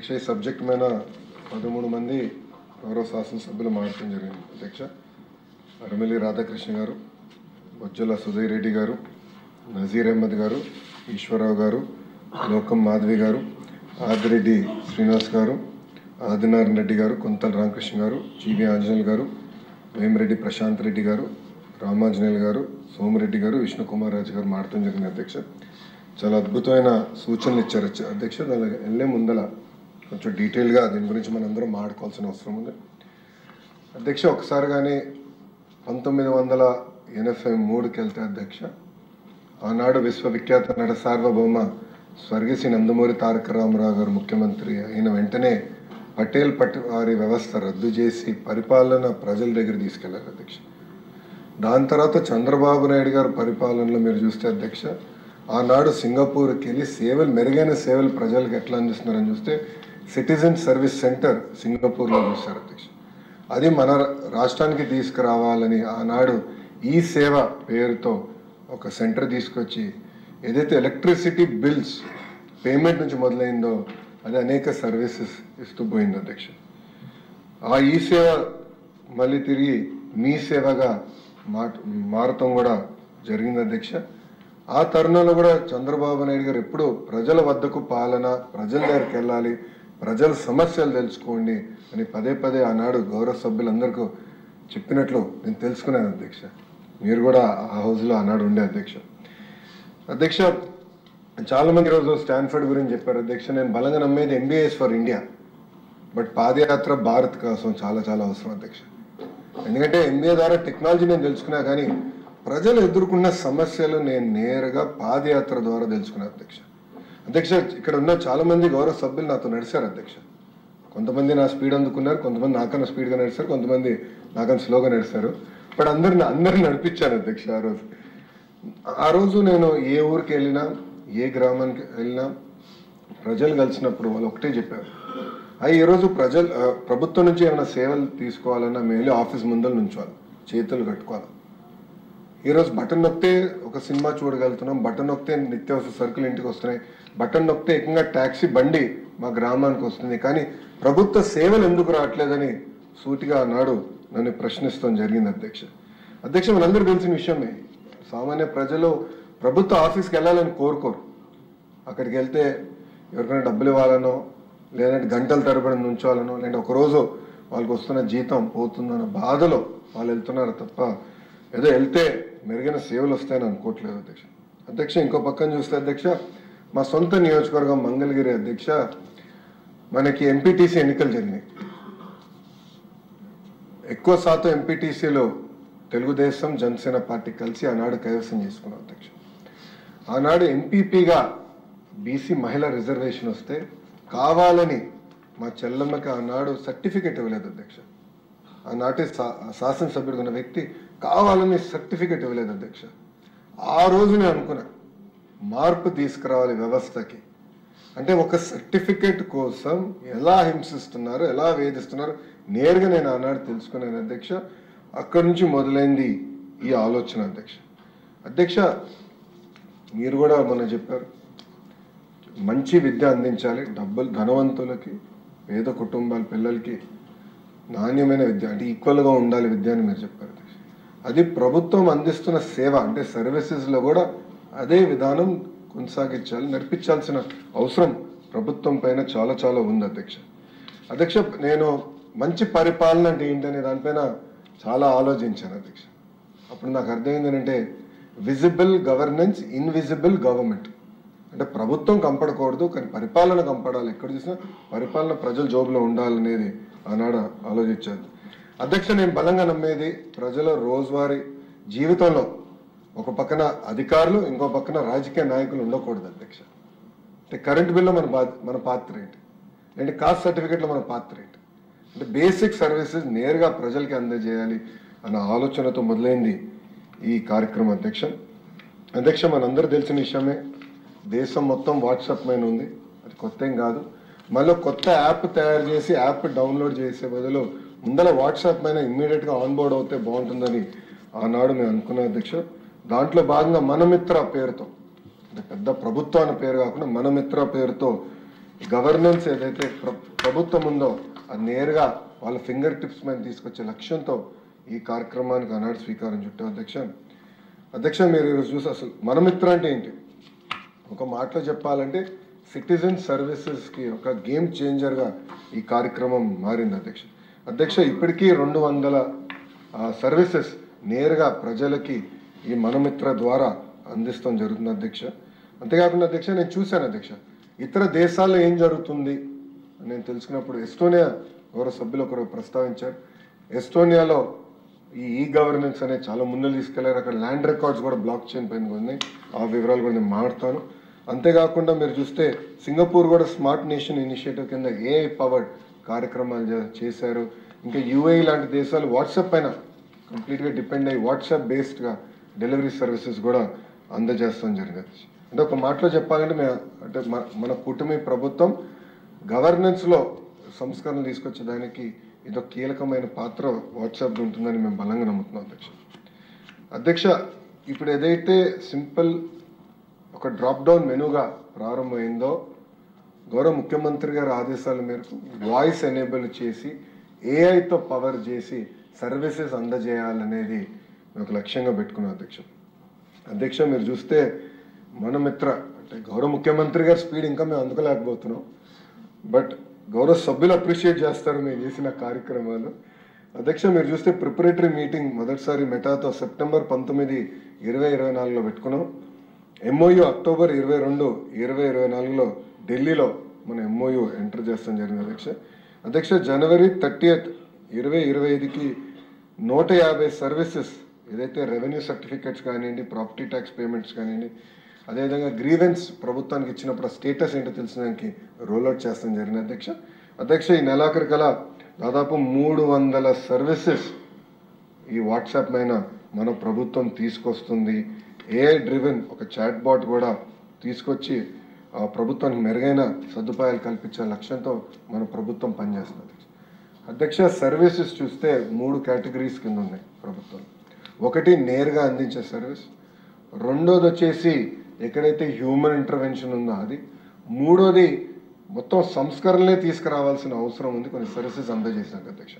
అధ్యక్ష ఈ సబ్జెక్ట్ మీద 13 మంది గౌరవ శాసనసభ్యులు మాట్లాడడం జరిగింది. అధ్యక్ష అరమిలి రాధాకృష్ణ గారు, బొజ్జల సుధీర్ రెడ్డి గారు, నజీర్ అహ్మద్ గారు, ఈశ్వరరావు గారు, లోకం మాధవి గారు, ఆదిరెడ్డి శ్రీనివాస్ గారు, ఆదినారాయణ రెడ్డి గారు, కొంతల రామకృష్ణ గారు, జీవి ఆంజనేయులు గారు, వేమిరెడ్డి ప్రశాంత్ రెడ్డి గారు, రామాంజనేయులు గారు, సోమిరెడ్డి గారు, విష్ణుకుమార్ రాజు గారు మాట్లాడడం జరిగింది. అధ్యక్ష చాలా అద్భుతమైన సూచనలు ఇచ్చారు అధ్యక్ష. దాని వెళ్ళే ముందల కొంచెం డీటెయిల్గా దీని గురించి మనందరం మాట్లాడుకోవాల్సిన అవసరం ఉంది. అధ్యక్ష ఒకసారి కానీ 1983కి వెళ్తే అధ్యక్ష, ఆనాడు విశ్వవిఖ్యాత నట సార్వభౌమ స్వర్గీయ నందమూరి తారక రామారావు గారు ముఖ్యమంత్రి అయిన వెంటనే పటేల్ వారి వ్యవస్థ రద్దు చేసి పరిపాలన ప్రజల దగ్గర తీసుకెళ్లారు అధ్యక్ష. దాని తర్వాత చంద్రబాబు నాయుడు గారు పరిపాలనలో మీరు చూస్తే అధ్యక్ష, ఆనాడు సింగపూర్కి వెళ్ళి మెరుగైన సేవలు ప్రజలకు ఎట్లా అందిస్తున్నారని చూస్తే సిటిజన్ సర్వీస్ సెంటర్ సింగపూర్లో చూస్తారు అధ్యక్ష. అది మన రాష్ట్రానికి తీసుకురావాలని ఆనాడు ఈ సేవ పేరుతో ఒక సెంటర్ తీసుకొచ్చి ఏదైతే ఎలక్ట్రిసిటీ బిల్స్ పేమెంట్ నుంచి మొదలైందో అది అనేక సర్వీసెస్ ఇస్తూ పోయింది అధ్యక్ష. ఆ ఈ సేవ మళ్ళీ తిరిగి మీ సేవగా మారటం కూడా జరిగింది అధ్యక్ష. ఆ తరుణంలో కూడా చంద్రబాబు నాయుడు గారు ఎప్పుడు ప్రజల వద్దకు పాలన, ప్రజల దగ్గరికి వెళ్ళాలి, ప్రజల సమస్యలు తెలుసుకోండి అని పదే పదే ఆనాడు గౌరవ సభ్యులందరికీ చెప్పినట్లు నేను తెలుసుకున్నాను అధ్యక్ష. మీరు కూడా ఆ హౌస్లో ఆనాడు ఉండే అధ్యక్ష. అధ్యక్ష చాలామంది ఈరోజు స్టాన్ఫర్డ్ గురించి చెప్పారు అధ్యక్ష. నేను బలంగా నమ్మేది ఎంబీఏఎస్ ఫర్ ఇండియా, బట్ పాదయాత్ర భారత్ కోసం చాలా చాలా అవసరం అధ్యక్ష. ఎందుకంటే ఎంబీఏ ద్వారా టెక్నాలజీ నేను తెలుసుకున్నా, కానీ ప్రజలు ఎదుర్కొన్న సమస్యలు నేను నేరుగా పాదయాత్ర ద్వారా తెలుసుకున్నాను అధ్యక్ష. అధ్యక్ష ఇక్కడ ఉన్న చాలామంది గౌరవ సభ్యులు నాతో నడిచారు అధ్యక్ష. కొంతమంది నా స్పీడ్ అందుకున్నారు, కొంతమంది నాకన్నా స్పీడ్గా నడిచారు, కొంతమంది నాకన్నా స్లోగా నడిచారు. బట్ అందరిని నడిపించాను అధ్యక్ష. ఆ రోజు నేను ఏ ఊరికి వెళ్ళినా, ఏ గ్రామానికి వెళ్ళినా ప్రజలు కలిసినప్పుడు వాళ్ళు ఒకటే చెప్పారు, ఈరోజు ప్రభుత్వం నుంచి ఏమైనా సేవలు తీసుకోవాలన్నా మేము వెళ్ళి ఆఫీస్ ముందర నుంచోవాలి, చేతులు కట్టుకోవాలి. ఈరోజు బటన్ నొక్కితే ఒక సినిమా చూడగలుగుతున్నాం, బటన్ నొక్కితే నిత్యావసర సరుకులు ఇంటికి వస్తున్నాయి, బటన్ నొక్కితే ఏకంగా ట్యాక్సీ బండి మా గ్రామానికి వస్తుంది, కానీ ప్రభుత్వ సేవలు ఎందుకు రావట్లేదని సూటిగా ఆనాడు నన్ను ప్రశ్నిస్తాం జరిగింది అధ్యక్ష. అధ్యక్ష మనందరూ తెలిసిన విషయమే, సామాన్య ప్రజలు ప్రభుత్వ ఆఫీస్కి వెళ్ళాలని కోరుకోరు. అక్కడికి వెళ్తే ఎవరికైనా డబ్బులు ఇవ్వాలనో, లేదంటే గంటల తరబడి నుంచోవాలనో, లేదంటే ఒకరోజు వాళ్ళకి వస్తున్న జీతం పోతుందన్న బాధలో వాళ్ళు వెళ్తున్నారు తప్ప ఏదో వెళ్తే మెరుగైన సేవలు వస్తాయని అనుకోవట్లేదు అధ్యక్ష. అధ్యక్ష ఇంకో పక్కన చూస్తే అధ్యక్ష, మా సొంత నియోజకవర్గం మంగళగిరి అధ్యక్ష, మనకి ఎంపీటీసీ ఎన్నికలు జరిగినాయి. ఎక్కువ శాతం ఎంపీటీసీలో తెలుగుదేశం జనసేన పార్టీ కలిసి ఆనాడు కైవసం చేసుకున్నాం అధ్యక్ష. ఆనాడు ఎంపీపీగా బీసీ మహిళా రిజర్వేషన్ వస్తే కావాలని మా చెల్లమ్మకి ఆనాడు సర్టిఫికెట్ ఇవ్వలేదు అధ్యక్ష. ఆనాటి శాసనసభ్యుడు ఉన్న వ్యక్తి కావాలని సర్టిఫికెట్ ఇవ్వలేదు అధ్యక్ష. ఆ రోజు నేను అనుకున్నా మార్పు తీసుకురావాలి వ్యవస్థకి. అంటే ఒక సర్టిఫికెట్ కోసం ఎలా హింసిస్తున్నారు, ఎలా వేధిస్తున్నారు నేరుగా నేను ఆనాడు తెలుసుకున్నాను అధ్యక్ష. అక్కడి నుంచి మొదలైంది ఈ ఆలోచన అధ్యక్ష. అధ్యక్ష మీరు కూడా మొన్న చెప్పారు, మంచి విద్య అందించాలి, ధనవంతులకి పేద కుటుంబాల పిల్లలకి నాణ్యమైన విద్య అంటే ఈక్వల్గా ఉండాలి విద్య అని మీరు చెప్పారు అధ్యక్ష. అది ప్రభుత్వం అందిస్తున్న సేవ అంటే సర్వీసెస్లో కూడా అదే విధానం కొనసాగించాలి, నడిపించాల్సిన అవసరం ప్రభుత్వం పైన చాలా చాలా ఉంది అధ్యక్ష. అధ్యక్ష నేను మంచి పరిపాలన అంటే ఏంటనే దానిపైన చాలా ఆలోచించాను అధ్యక్ష. అప్పుడు నాకు అర్థమైంది ఏంటంటే విజిబుల్ గవర్నెన్స్, ఇన్విజిబుల్ గవర్నమెంట్. అంటే ప్రభుత్వం కంపడకూడదు, కానీ పరిపాలన కంపడాలి. ఎక్కడ చూసినా పరిపాలన ప్రజల జోబులో ఉండాలనేది ఆనాడు ఆలోచించాను అధ్యక్ష. నేను బలంగా నమ్మేది ప్రజల రోజువారీ జీవితంలో ఒక పక్కన అధికారులు, ఇంకో పక్కన రాజకీయ నాయకులు ఉండకూడదు అధ్యక్ష. అంటే కరెంట్ బిల్లో మన పాత్ర ఏంటి, అంటే కాస్ట్ సర్టిఫికేట్లో మన పాత్ర ఏంటి, అంటే బేసిక్ సర్వీసెస్ నేరుగా ప్రజలకి అందజేయాలి అన్న ఆలోచనతో మొదలైంది ఈ కార్యక్రమం అధ్యక్ష. అధ్యక్ష మనందరూ తెలిసిన విషయమే, దేశం మొత్తం వాట్సాప్ పైన ఉంది, అది కొత్త ఏం కాదు. మళ్ళీ కొత్త యాప్ తయారు చేసి యాప్ డౌన్లోడ్ చేసే బదులు ముందర వాట్సాప్ పైన ఇమ్మీడియట్గా ఆన్బోర్డ్ అవుతే బాగుంటుందని ఆనాడు నేను అనుకున్నాను అధ్యక్ష. దాంట్లో భాగంగా మనమిత్ర పేరుతో, అంటే పెద్ద ప్రభుత్వాన్ని పేరు కాకుండా మనమిత్ర పేరుతో గవర్నెన్స్ ఏదైతే ప్రభుత్వం ఉందో అది నేరుగా వాళ్ళ ఫింగర్ టిప్స్ మీద తీసుకొచ్చే లక్ష్యంతో ఈ కార్యక్రమానికి ఆనాడు స్వీకారం చుట్టాం అధ్యక్ష మీరు ఈరోజు చూసి అసలు మనమిత్ర అంటే ఏంటి ఒక మాటలో చెప్పాలంటే సిటిజన్ సర్వీసెస్కి ఒక గేమ్ చేంజర్గా ఈ కార్యక్రమం మారింది అధ్యక్ష ఇప్పటికీ 200 సర్వీసెస్ నేరుగా ప్రజలకి ఈ మనమిత్ర ద్వారా అందిస్తాం జరుగుతుంది అంతేకాకుండా నేను చూశాను ఇతర దేశాల్లో ఏం జరుగుతుంది నేను తెలుసుకున్నప్పుడు ఎస్టోనియా గౌరవ సభ్యులు ఒకరు ప్రస్తావించారు. ఎస్టోనియాలో ఈ గవర్నెన్స్ అనేది చాలా ముందు తీసుకెళ్లారు. అక్కడ ల్యాండ్ రికార్డ్స్ కూడా బ్లాక్ చైన్ పైన ఉన్నాయి. ఆ వివరాలు కూడా నేను మాట్లాడతాను. అంతేకాకుండా మీరు చూస్తే సింగపూర్ కూడా స్మార్ట్ నేషన్ ఇనిషియేటివ్ కింద ఏఐ పవర్డ్ కార్యక్రమాలు చేశారు. ఇంకా యూఏఈ లాంటి దేశాలు వాట్సాప్ పైన కంప్లీట్గా డిపెండ్ అయ్యి వాట్సాప్ బేస్డ్గా డెలివరీ సర్వీసెస్ కూడా అందజేస్తాం జరిగింది. అంటే ఒక మాటలో చెప్పాలంటే అంటే మన కూటమి ప్రభుత్వం గవర్నెన్స్లో సంస్కరణలు తీసుకొచ్చేదానికి ఇదొక కీలకమైన పాత్ర వాట్సాప్ ఉంటుందని మేము బలంగా నమ్ముతున్నాం అధ్యక్ష. ఇప్పుడు ఏదైతే సింపుల్ ఒక డ్రాప్ డౌన్ మెనూగా ప్రారంభమైందో గౌరవ ముఖ్యమంత్రి గారి ఆదేశాల మేరకు వాయిస్ ఎనేబుల్ చేసి ఏఐతో పవర్ చేసి సర్వీసెస్ అందజేయాలనేది ఒక లక్ష్యంగా పెట్టుకున్నాం అధ్యక్ష. మీరు చూస్తే మన మిత్ర అంటే గౌరవ ముఖ్యమంత్రి గారి స్పీడ్ ఇంకా మేము అందుకోలేకపోతున్నాం. బట్ గౌరవ సభ్యులు అప్రిషియేట్ చేస్తారు మేము చేసిన కార్యక్రమాలు అధ్యక్ష. మీరు చూస్తే ప్రిపరేటరీ మీటింగ్ మొదటిసారి మెటాతో సెప్టెంబర్ 19, 2024లో పెట్టుకున్నాం. ఎంఓయూ అక్టోబర్ 22, 2024లో ఢిల్లీలో మన ఎంఓయూ ఎంటర్ చేస్తాం జరిగింది అధ్యక్ష. జనవరి 30, 2025కి 150 సర్వీసెస్ ఏదైతే రెవెన్యూ సర్టిఫికేట్స్ కానివ్వండి, ప్రాపర్టీ ట్యాక్స్ పేమెంట్స్ కానివ్వండి, అదేవిధంగా గ్రీవెన్స్ ప్రభుత్వానికి ఇచ్చినప్పుడు స్టేటస్ ఏంటో తెలిసినానికి రోల్అవుట్ చేస్తాం జరిగింది అధ్యక్ష. ఈ నెలాఖరు కల దాదాపు 300 సర్వీసెస్ ఈ వాట్సాప్ పైన మన ప్రభుత్వం తీసుకొస్తుంది. ఏఐ డ్రివెన్ ఒక చాట్ బాట్ కూడా తీసుకొచ్చి ప్రభుత్వానికి మెరుగైన సదుపాయాలు కల్పించే లక్ష్యంతో మన ప్రభుత్వం పనిచేస్తుంది అధ్యక్ష. సర్వీసెస్ చూస్తే 3 కేటగిరీస్ కింద ఉన్నాయి ప్రభుత్వం. ఒకటి నేరుగా అందించే సర్వీస్, రెండోది వచ్చేసి ఎక్కడైతే హ్యూమన్ ఇంటర్వెన్షన్ ఉందో అది, మూడోది మొత్తం సంస్కరణలే తీసుకురావాల్సిన అవసరం ఉంది కొన్ని సర్వీసెస్ అందజేసినాక అధ్యక్ష.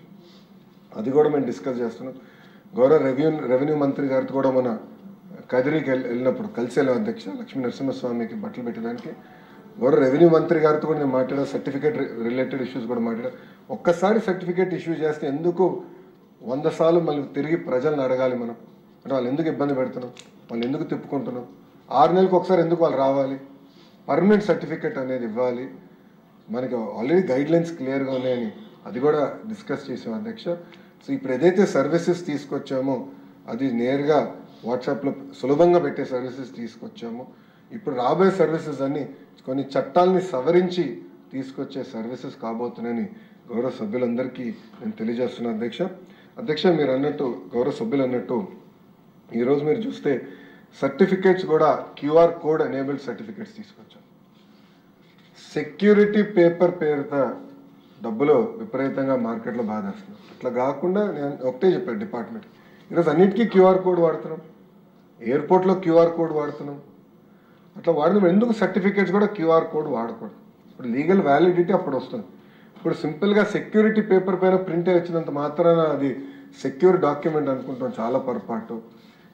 అది కూడా మేము డిస్కస్ చేస్తున్నాం. గౌరవ రెవెన్యూ మంత్రి గారితో కూడా మన కదిరికి వెళ్ళినప్పుడు కలిసి వెళ్ళాం అధ్యక్ష. లక్ష్మీ నరసింహస్వామికి బట్టలు పెట్టడానికి గౌరవ రెవెన్యూ మంత్రి గారితో కూడా నేను మాట్లాడా. సర్టిఫికేట్ రిలేటెడ్ ఇష్యూస్ కూడా మాట్లాడా. ఒక్కసారి సర్టిఫికేట్ ఇష్యూ చేస్తే ఎందుకు 100 సార్లు మళ్ళీ తిరిగి ప్రజలను అడగాలి మనం? అంటే వాళ్ళు ఎందుకు ఇబ్బంది పెడుతున్నాం, వాళ్ళు ఎందుకు తిప్పుకుంటున్నాం, 6 నెలలకు ఒకసారి ఎందుకు వాళ్ళు రావాలి? పర్మనెంట్ సర్టిఫికేట్ అనేది ఇవ్వాలి. మనకి ఆల్రెడీ గైడ్లైన్స్ క్లియర్గా ఉన్నాయని అది కూడా డిస్కస్ చేసాం అధ్యక్ష. సో ఇప్పుడు ఏదైతే సర్వీసెస్ తీసుకొచ్చామో అది నేరుగా వాట్సాప్లో సులభంగా పెట్టే సర్వీసెస్ తీసుకొచ్చాము. ఇప్పుడు రాబోయే సర్వీసెస్ అన్నీ కొన్ని చట్టాలని సవరించి తీసుకొచ్చే సర్వీసెస్ కాబోతున్నాయని గౌరవ సభ్యులందరికీ నేను తెలియజేస్తున్నాను అధ్యక్ష. మీరు అన్నట్టు గౌరవ సభ్యులు అన్నట్టు ఈరోజు మీరు చూస్తే సర్టిఫికేట్స్ కూడా QR కోడ్ ఎనేబుల్డ్ సర్టిఫికేట్స్ తీసుకొచ్చాం. సెక్యూరిటీ పేపర్ పేరుతో డబ్బులు విపరీతంగా మార్కెట్లో బాధేస్తున్నాం. అట్లా కాకుండా నేను ఒకటే చెప్పాను డిపార్ట్మెంట్, ఈరోజు అన్నిటికీ QR కోడ్ వాడుతున్నాం. ఎయిర్పోర్ట్లో QR కోడ్ వాడుతున్నాం. అట్లా వాడిన ఎందుకు సర్టిఫికేట్స్ కూడా QR కోడ్ వాడకూడదు? ఇప్పుడు లీగల్ వ్యాలిడిటీ అప్పుడు వస్తుంది. ఇప్పుడు సింపుల్గా సెక్యూరిటీ పేపర్ పైన ప్రింట్ వచ్చినంత మాత్రాన అది సెక్యూర్ డాక్యుమెంట్ అనుకుంటాం, చాలా పొరపాటు.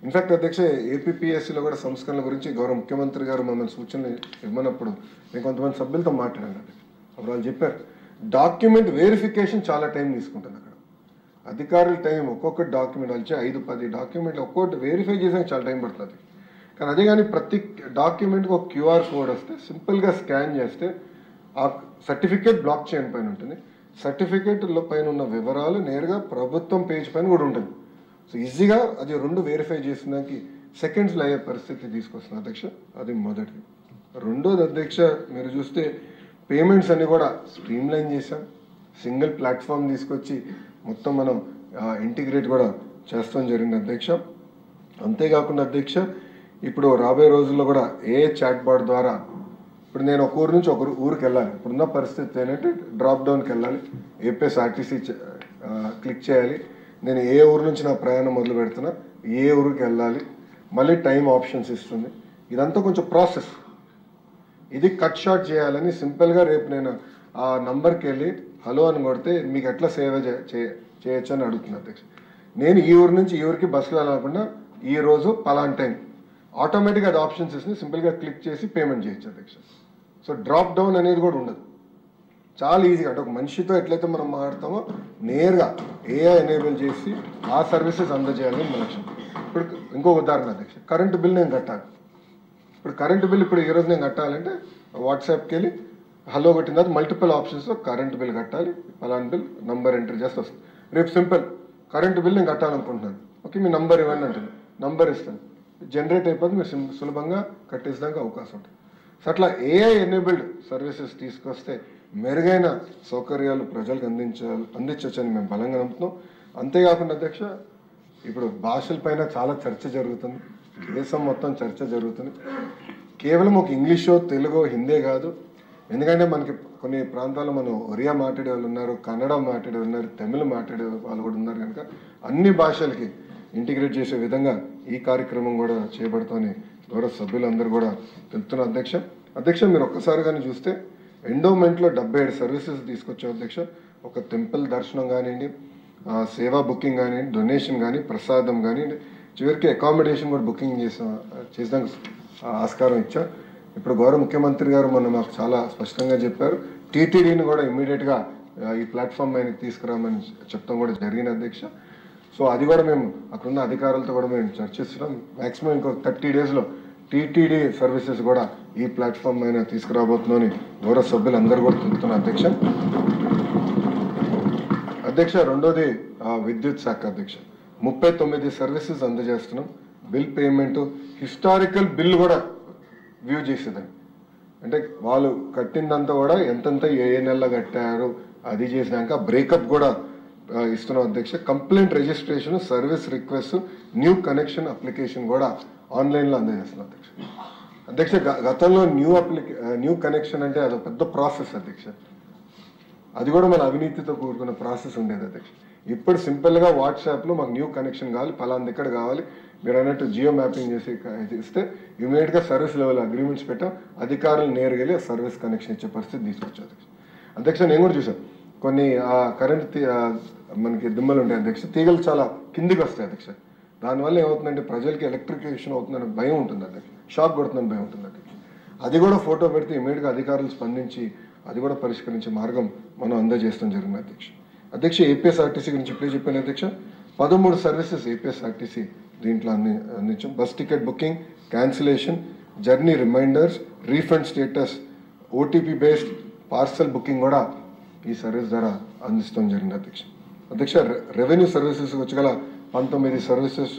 ఇన్ఫాక్ట్ అధ్యక్ష ఏపీపీఎస్సీలో కూడా సంస్కరణల గురించి గౌరవ ముఖ్యమంత్రి గారు మమ్మల్ని సూచనలు ఇవ్వనప్పుడు నేను కొంతమంది సభ్యులతో మాట్లాడాను. అప్పుడు వాళ్ళు చెప్పారు డాక్యుమెంట్ వెరిఫికేషన్ చాలా టైం తీసుకుంటుంది. అక్కడ అధికారుల టైం ఒక్కొక్క డాక్యుమెంట్ వచ్చి 5-10 డాక్యుమెంట్లు ఒక్కొక్కటి వెరిఫై చేసాక చాలా టైం పడుతుంది. కానీ అదే కానీ ప్రతి డాక్యుమెంట్కి ఒక QR కోడ్ వస్తే సింపుల్గా స్కాన్ చేస్తే ఆ సర్టిఫికేట్ బ్లాక్ చైన్ పైన ఉంటుంది. సర్టిఫికేట్లో పైన ఉన్న వివరాలు నేరుగా ప్రభుత్వం పేజ్ పైన కూడా ఉంటుంది. సో ఈజీగా అది 2 వెరిఫై చేసినానికి సెకండ్స్లో అయ్యే పరిస్థితి తీసుకొస్తుంది అధ్యక్ష. అది మొదటిది. రెండోది అధ్యక్ష మీరు చూస్తే పేమెంట్స్ అన్ని కూడా స్ట్రీమ్లైన్ చేసాం. సింగిల్ ప్లాట్ఫామ్ తీసుకొచ్చి మొత్తం మనం ఇంటిగ్రేట్ కూడా చేస్తాం జరిగింది అధ్యక్ష. అంతేకాకుండా అధ్యక్ష ఇప్పుడు రాబోయే రోజుల్లో కూడా ఏ చాట్ బాట్ ద్వారా ఇప్పుడు నేను ఒక ఊరు నుంచి ఒక ఊరికి వెళ్ళాలి. ఇప్పుడున్న పరిస్థితి ఏంటంటే డ్రాప్ డౌన్కి వెళ్ళాలి, APSRTC క్లిక్ చేయాలి. నేను ఏ ఊరు నుంచి నా ప్రయాణం మొదలు పెడుతున్నా, ఏ ఊరికి వెళ్ళాలి, మళ్ళీ టైం ఆప్షన్స్ ఇస్తుంది. ఇదంతా కొంచెం ప్రాసెస్. ఇది కట్ షార్ట్ చేయాలని సింపుల్గా రేపు నేను ఆ నంబర్కి వెళ్ళి హలో అని కొడితే మీకు ఎట్లా సేవ చేయొచ్చు అని అడుగుతున్నాను అధ్యక్ష. నేను ఈ ఊరు నుంచి ఈ ఊరికి బస్సులో వెళ్ళకుండా ఈ రోజు పలాన్ టైం ఆటోమేటిక్గా అది ఆప్షన్స్ ఇస్తుంది, సింపుల్గా క్లిక్ చేసి పేమెంట్ చేయొచ్చు అధ్యక్ష. సో డ్రాప్ డౌన్ అనేది కూడా ఉండదు, చాలా ఈజీగా. అంటే ఒక మనిషితో ఎట్లయితే మనం మాట్లాడతామో నేరుగా ఏఐ ఎనేబుల్ చేసి ఆ సర్వీసెస్ అందజేయాలని మన లక్ష్యం. ఇప్పుడు ఇంకొక ఉదాహరణ అధ్యక్ష, కరెంటు బిల్ నేను కట్టాలి. ఇప్పుడు కరెంటు బిల్ ఇప్పుడు ఈరోజు నేను కట్టాలంటే వాట్సాప్కి వెళ్ళి హలో కొట్టిన తర్వాత మల్టిపుల్ ఆప్షన్స్లో కరెంటు బిల్ కట్టాలి, పలాన్ బిల్ నంబర్ ఎంటర్ చేస్తే వస్తుంది. రేపు సింపుల్ కరెంటు బిల్ నేను కట్టాలనుకుంటున్నాను, ఓకే మీ నంబర్ ఇవ్వండి అంటుంది, నంబర్ ఇస్తాను, జనరేట్ అయిపోతుంది, మీరు సులభంగా కట్టేసడానికి అవకాశం ఉంటుంది. సో అట్లా ఏఐ ఎనేబుల్డ్ సర్వీసెస్ తీసుకొస్తే మెరుగైన సౌకర్యాలు ప్రజలకు అందించవచ్చని మేము బలంగా నమ్ముతున్నాం. అంతేకాకుండా అధ్యక్ష, ఇప్పుడు భాషలపైన చాలా చర్చ జరుగుతుంది, దేశం మొత్తం చర్చ జరుగుతుంది. కేవలం ఒక ఇంగ్లీషో తెలుగో హిందీ కాదు, ఎందుకంటే మనకి కొన్ని ప్రాంతాల్లో మనం ఒరియా మాట్లాడే వాళ్ళు ఉన్నారు, కన్నడ మాట్లాడే వాళ్ళు ఉన్నారు, తమిళ మాట్లాడే వాళ్ళు కూడా ఉన్నారు. కనుక అన్ని భాషలకి ఇంటిగ్రేట్ చేసే విధంగా ఈ కార్యక్రమం కూడా చేయబడుతుందని గౌరవ సభ్యులందరూ కూడా తెలుపుతున్నారు అధ్యక్ష. అధ్యక్ష మీరు ఒక్కసారి కానీ చూస్తే ఎండోమెంట్లో 77 సర్వీసెస్ తీసుకొచ్చాం అధ్యక్ష. ఒక టెంపుల్ దర్శనం కానివ్వండి, సేవా బుకింగ్ కానివ్వండి, డొనేషన్ కానీ, ప్రసాదం కానివ్వండి, చివరికి అకామిడేషన్ కూడా బుకింగ్ చేసాక ఆస్కారం ఇచ్చా. ఇప్పుడు గౌరవ ముఖ్యమంత్రి గారు మొన్న మాకు చాలా స్పష్టంగా చెప్పారు, టీటీడీని కూడా ఇమ్మీడియట్గా ఈ ప్లాట్ఫామ్ మీద తీసుకురామని చెప్తాం కూడా జరిగిన అధ్యక్ష. సో అది కూడా మేము అక్కడున్న అధికారులతో కూడా మేము చర్చిస్తున్నాం. మ్యాక్సిమం ఇంకో 30 డేస్లో టీటీడీ సర్వీసెస్ కూడా ఈ ప్లాట్ఫామ్ పైన తీసుకురాబోతున్నామని గౌరవ సభ్యులందరూ కూడా తెలుపుతున్నారు అధ్యక్ష. అధ్యక్ష రెండోది విద్యుత్ శాఖ అధ్యక్ష, 39 సర్వీసెస్ అందజేస్తున్నాం. బిల్ పేమెంట్, హిస్టారికల్ బిల్ కూడా వ్యూ చేసేదాన్ని, అంటే వాళ్ళు కట్టిందంతా కూడా ఎంతంత ఏ నెలలో కట్టారు అది చేసినాక బ్రేకప్ కూడా ఇస్తున్నాం అధ్యక్ష. Complaint registration, service request, new connection application కూడా ఆన్లైన్లో అందజేస్తున్నాం అధ్యక్ష. అధ్యక్ష గతంలో న్యూ కనెక్షన్ అంటే అది పెద్ద ప్రాసెస్ అధ్యక్ష, అది కూడా మన అవినీతితో కూడుకున్న ప్రాసెస్ ఉండేది అధ్యక్ష. ఇప్పుడు సింపుల్గా వాట్సాప్లో మాకు న్యూ కనెక్షన్ కావాలి, పలాంది ఇక్కడ కావాలి, మీరు అన్నట్టు జియో మ్యాపింగ్ చేసి ఇస్తే ఇమీడియట్గా సర్వీస్ లెవెల్ అగ్రిమెంట్స్ పెట్టాం, అధికారులు నేరుగా వెళ్ళి సర్వీస్ కనెక్షన్ ఇచ్చే పరిస్థితి తీసుకొచ్చాం అధ్యక్ష. అధ్యక్ష నేను కూడా చూసాను, కొన్ని కరెంట్ మనకి దిమ్మలు ఉంటాయి అధ్యక్ష, తీగలు చాలా కిందికి వస్తాయి అధ్యక్ష. దానివల్ల ఏమవుతుందంటే ప్రజలకి ఎలక్ట్రిఫికేషన్ అవుతుందని భయం ఉంటుంది అధ్యక్ష, షాక్ కొడుతుందని భయం ఉంటుంది అధ్యక్ష. అది కూడా ఫోటో పెడితే ఇమీడియట్గా అధికారులు స్పందించి అది కూడా పరిష్కరించే మార్గం మనం అందజేస్తాం జరిగింది అధ్యక్ష. అధ్యక్ష ఏపీఎస్ఆర్టీసీ గురించి ఇప్పుడే చెప్పాను అధ్యక్ష, 13 సర్వీసెస్ ఏపీఎస్ఆర్టీసీ దీంట్లో అందించాం. Bus ticket booking, cancellation, journey reminders, refund status, OTP based parcel booking కూడా ఈ సర్వీస్ ద్వారా అందిస్తాం జరిగింది అధ్యక్ష. అధ్యక్ష రెవెన్యూ సర్వీసెస్ వచ్చగల 19 services,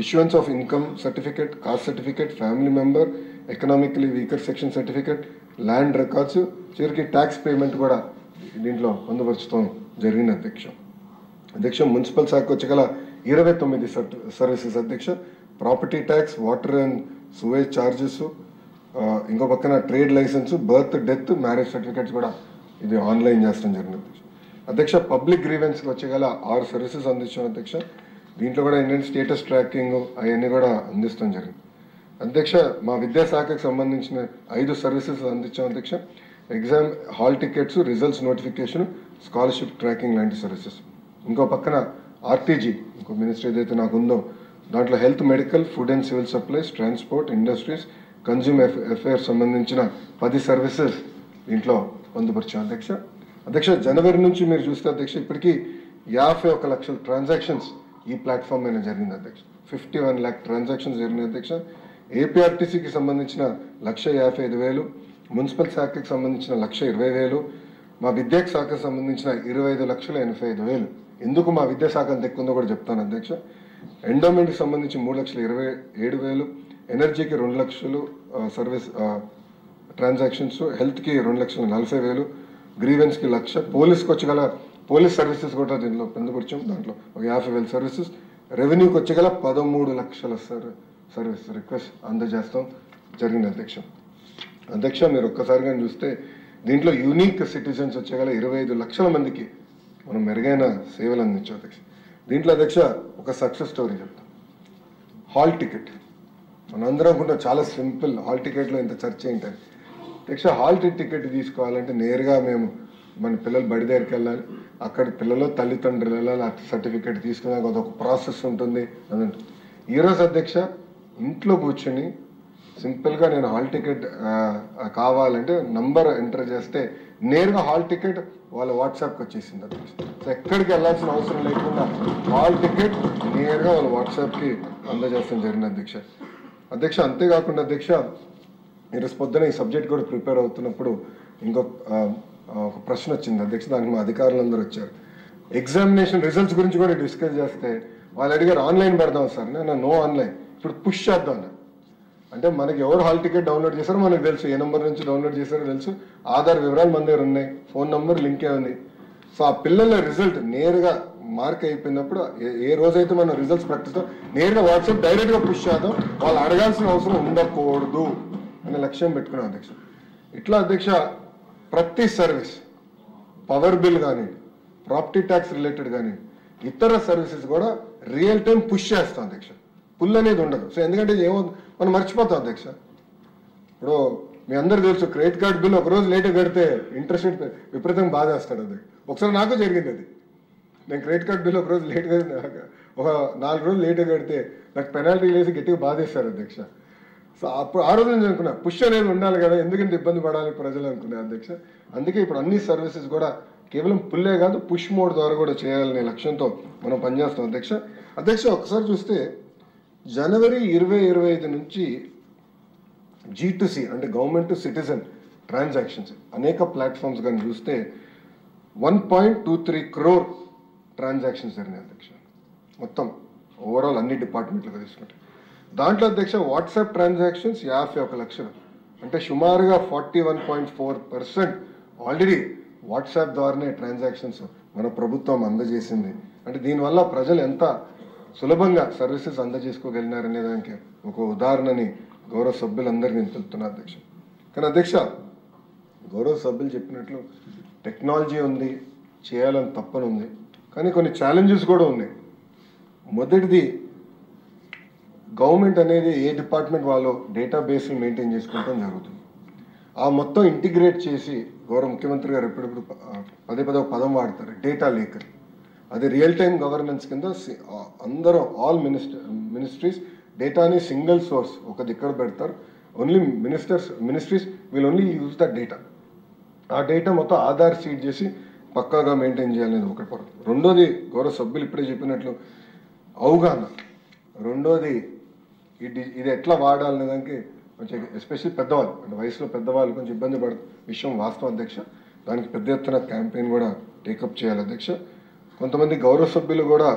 issuance of income certificate, caste certificate, family member, economically weaker section certificate, land records, చివరికి ట్యాక్స్ పేమెంట్ కూడా దీంట్లో పొందుపరచడం జరిగింది అధ్యక్ష. అధ్యక్ష మున్సిపల్ శాఖ వచ్చగల 29 సర్వీసెస్ అధ్యక్ష, property tax, water and sewage charges, ఇంకో పక్కన trade licence, birth, death, marriage certificates కూడా ఇది ఆన్లైన్ చేస్తాం జరిగింది అధ్యక్ష. అధ్యక్ష పబ్లిక్ గ్రీవెన్స్కి వచ్చగల 6 సర్వీసెస్ అందించాం అధ్యక్ష. దీంట్లో కూడా ఏంటంటే స్టేటస్ ట్రాకింగ్ అవన్నీ కూడా అందిస్తాం జరిగింది అధ్యక్ష. మా విద్యాశాఖకు సంబంధించిన 5 సర్వీసెస్ అందించాం అధ్యక్ష. Exam hall tickets, results notification, scholarship tracking లాంటి సర్వీసెస్. ఇంకో పక్కన ఆర్టీజీ ఇంకో మినిస్ట్రీ ఏదైతే నాకు ఉందో దాంట్లో health, medical, food and civil supplies, transport, industries, consumer affairs సంబంధించిన 10 సర్వీసెస్ దీంట్లో పొందుపరిచాం అధ్యక్ష. అధ్యక్ష జనవరి నుంచి మీరు చూస్తే అధ్యక్ష ఇప్పటికీ 51 లక్షల ట్రాన్సాక్షన్స్ ఈ ప్లాట్ఫామ్ మీద జరిగింది అధ్యక్ష. 51 lakh ట్రాన్సాక్షన్స్ జరిగినాయి అధ్యక్ష. ఏపీఆర్టీసీకి సంబంధించిన 1,55,000, మున్సిపల్ శాఖకి సంబంధించిన 1,20,000, మా విద్యాశాఖ శాఖకు సంబంధించిన 25,85,000. ఎందుకు మా విద్యాశాఖ అంత ఎక్కువ ఉందో కూడా చెప్తాను అధ్యక్ష. ఎండోమెంట్కి సంబంధించి 3,27,000, ఎనర్జీకి 2 లక్షలు సర్వీస్ ట్రాన్సాక్షన్స్, హెల్త్కి 2,40,000, గ్రీవెన్స్కి 1,00,000, పోలీస్కి వచ్చగల పోలీస్ సర్వీసెస్ కూడా దీంట్లో పొందుపరిచాం, దాంట్లో 50,000 సర్వీసెస్. రెవెన్యూకి వచ్చగల 13 లక్షల సర్వీస్ రిక్వెస్ట్ అందజేస్తాం జరిగింది అధ్యక్ష. అధ్యక్ష మీరు ఒక్కసారిగా చూస్తే దీంట్లో యూనిక్ సిటిజన్స్ వచ్చగల 25 లక్షల మందికి మనం మెరుగైన సేవలు అందించాం అధ్యక్ష. దీంట్లో అధ్యక్ష ఒక సక్సెస్ స్టోరీ చెప్తాం. హాల్ టికెట్ మనందరం అనుకుంటాం చాలా సింపుల్, హాల్ టికెట్లో ఇంత చర్చ ఏంటని. అధ్యక్ష హాల్ టికెట్ తీసుకోవాలంటే నేరుగా మేము మన పిల్లలు బడి దగ్గరికి వెళ్ళాలి, అక్కడ పిల్లలు తల్లిదండ్రులు వెళ్ళాలి, సర్టిఫికేట్ తీసుకున్నాక అదొక ప్రాసెస్ ఉంటుంది అదంటే. ఈరోజు అధ్యక్ష ఇంట్లో కూర్చొని సింపుల్గా నేను హాల్ టికెట్ కావాలంటే నంబర్ ఎంటర్ చేస్తే నేరుగా హాల్ టికెట్ వాళ్ళ వాట్సాప్కి వచ్చేసింది అధ్యక్ష. సో ఎక్కడికి వెళ్ళాల్సిన అవసరం లేకుండా హాల్ టికెట్ నేరుగా వాళ్ళ వాట్సాప్కి అందజేస్తాం జరిగింది అధ్యక్ష. అధ్యక్ష అంతేకాకుండా అధ్యక్ష ఈరోజు పొద్దున ఈ సబ్జెక్ట్ కూడా ప్రిపేర్ అవుతున్నప్పుడు ఒక ప్రశ్న వచ్చింది అధ్యక్ష. దానికి మా అధికారులందరూ వచ్చారు. ఎగ్జామినేషన్ రిజల్ట్స్ గురించి కూడా డిస్కస్ చేస్తే వాళ్ళు అడిగారు ఆన్లైన్ పెడదాం సార్. నేను నో ఆన్లైన్, ఇప్పుడు పుష్ చేద్దాం. అంటే మనకి ఎవరు హాల్ టికెట్ డౌన్లోడ్ చేశారో మనకు తెలుసు, ఏ నెంబర్ నుంచి డౌన్లోడ్ చేశారో తెలుసు, ఆధార్ వివరాలు మన దగ్గర ఉన్నాయి, ఫోన్ నెంబర్ లింకే ఉంది. సో ఆ పిల్లల రిజల్ట్ నేరుగా మార్క్ అయిపోయినప్పుడు ఏ రోజైతే మనం రిజల్ట్స్ ప్రకటిస్తాం నేరుగా వాట్సాప్ డైరెక్ట్గా పుష్ చేద్దాం, వాళ్ళు అడగాల్సిన అవసరం ఉండకూడదు అనే లక్ష్యం పెట్టుకున్నాం అధ్యక్ష. ఇట్లా అధ్యక్ష ప్రతి సర్వీస్, పవర్ బిల్ కానీ, ప్రాపర్టీ ట్యాక్స్ రిలేటెడ్ కానీ, ఇతర సర్వీసెస్ కూడా రియల్ టైం పుష్ చేస్తాం అధ్యక్ష. పుల్ అనేది ఉండదు. సో ఎందుకంటే ఏమో మనం మర్చిపోతాం అధ్యక్ష. ఇప్పుడు మీ అందరూ తెలుసు క్రెడిట్ కార్డ్ బిల్ ఒకరోజు లేట్గా కడితే ఇంట్రెస్ట్ రేట్ విపరీతంగా బాధేస్తాడు. అది ఒకసారి నాకు జరిగింది. అది నేను క్రెడిట్ కార్డ్ బిల్ ఒకరోజు లేట్గా ఒక 4 రోజులు లేట్గా కడితే నాకు పెనాల్టీ వేసి గట్టిగా బాధేస్తారు అధ్యక్ష. సో అప్పుడు ఆ రోజు నేను అనుకున్నా పుష్ అనేది ఉండాలి కదా, ఎందుకంటే ఇబ్బంది పడాలి ప్రజలు అనుకున్నా అధ్యక్ష. అందుకే ఇప్పుడు అన్ని సర్వీసెస్ కూడా కేవలం పుల్లే కాదు పుష్ మోడ్ ద్వారా కూడా చేయాలనే లక్ష్యంతో మనం పనిచేస్తాం అధ్యక్ష. అధ్యక్ష ఒకసారి చూస్తే జనవరి 2025 నుంచి G2C అంటే గవర్నమెంట్ టు సిటిజన్ ట్రాన్సాక్షన్స్ అనేక ప్లాట్ఫామ్స్ కానీ చూస్తే 1.23 crore ట్రాన్సాక్షన్స్ జరిగినాయి అధ్యక్ష. మొత్తం ఓవరాల్ అన్ని డిపార్ట్మెంట్లుగా తీసుకుంటే దాంట్లో అధ్యక్ష వాట్సాప్ ట్రాన్సాక్షన్స్ 51 లక్షలు, అంటే సుమారుగా 41.4% ఆల్రెడీ వాట్సాప్ ద్వారానే ట్రాన్సాక్షన్స్ మన ప్రభుత్వం అందజేసింది. అంటే దీనివల్ల ప్రజలు ఎంత సులభంగా సర్వీసెస్ అందజేసుకోగలిగినారనే దానికి ఒక ఉదాహరణని గౌరవ సభ్యులందరికీ నేను తెలుపుతున్నా అధ్యక్ష. కానీ అధ్యక్ష గౌరవ సభ్యులు చెప్పినట్లు టెక్నాలజీ ఉంది, చేయాలని తప్పని ఉంది, కానీ కొన్ని ఛాలెంజెస్ కూడా ఉన్నాయి. మొదటిది గవర్నమెంట్ అనేది ఏ డిపార్ట్మెంట్ వాళ్ళు డేటాబేస్ని మెయింటైన్ చేసుకుంటాం జరుగుతుంది. ఆ మొత్తం ఇంటిగ్రేట్ చేసి గౌరవ ముఖ్యమంత్రి గారు ఎప్పుడెప్పుడు పదే పదం వాడతారు, డేటా లేక్. అది రియల్ టైమ్ గవర్నెన్స్ కింద అందరూ ఆల్ మినిస్ట్రీస్ డేటాని సింగిల్ సోర్స్ ఒక దిక్కడ పెడతారు. Only ministries will only use the data. ఆ డేటా మొత్తం ఆధార్ సీడ్ చేసి పక్కాగా మెయింటైన్ చేయాలనేది ఒకటి పొరపాటు. రెండోది గౌరవ సభ్యులు ఇప్పుడే చెప్పినట్లు అవగాహన. రెండోది ఇది ఎట్లా వాడాలనే దానికి కొంచెం ఎస్పెషల్లీ పెద్దవాళ్ళు అంటే వయసులో పెద్దవాళ్ళు కొంచెం ఇబ్బంది పడ విషయం వాస్తవం అధ్యక్ష. దానికి పెద్ద ఎత్తున క్యాంపెయిన్ కూడా టేకప్ చేయాలి అధ్యక్ష. కొంతమంది గౌరవ సభ్యులు కూడా